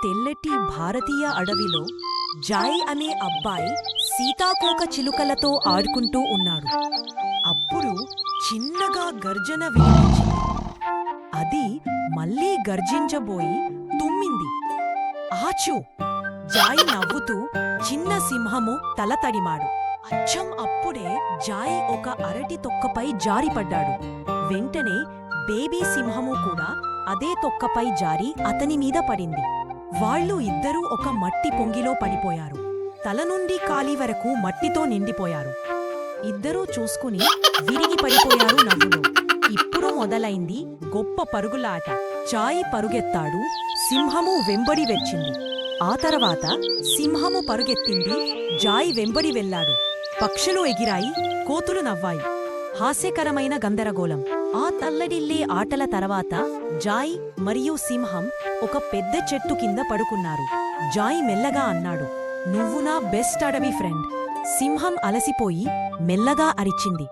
తెల్లటి భారతీయ అడవిలో జాయ్ అనే అబ్బాయి సీతాకోక చిలుకలతో ఆడుకుంటూ ఉన్నాడు. అప్పుడు చిన్నగా గర్జన వినిపించింది. అది మళ్ళీ గర్జించబోయి తుమ్మింది. ఆచూ! జాయ్ నవ్వుతూ చిన్న సింహము తల తడిమాడు. అచ్చం అప్పుడే జాయ్ ఒక అరటి తొక్కపై జారిపడ్డాడు. వెంటనే బేబీ సింహము కూడా అదే తొక్కపై జారి అతని మీద పడింది. వాళ్ళు ఇద్దరూ ఒక మట్టి పొంగిలో పడిపోయారు. తల నుండి కాలి వరకు మట్టితో నిండిపోయారు. ఇద్దరూ చూసుకుని విరిగి పడిపోయారు నవ్వులో. ఇప్పుడు మొదలైంది గొప్ప పరుగులాట. జాయ్ పరుగెత్తాడు, సింహము వెంబడి వచ్చింది. ఆ తర్వాత సింహము పరుగెత్తింది, జాయ్ వెంబడి వెళ్లాడు. పక్షులు ఎగిరాయి, కోతులు నవ్వాయి. హాస్యకరమైన గందరగోళం. ఆ తల్లడిల్లే ఆటల తర్వాత జాయ్ మరియు సింహం ఒక పెద్ద చెట్టు కింద పడుకున్నారు. జాయ్ మెల్లగా అన్నాడు, "నువ్వు నా బెస్ట్ అడవి ఫ్రెండ్." సింహం అలసిపోయి మెల్లగా అరిచింది,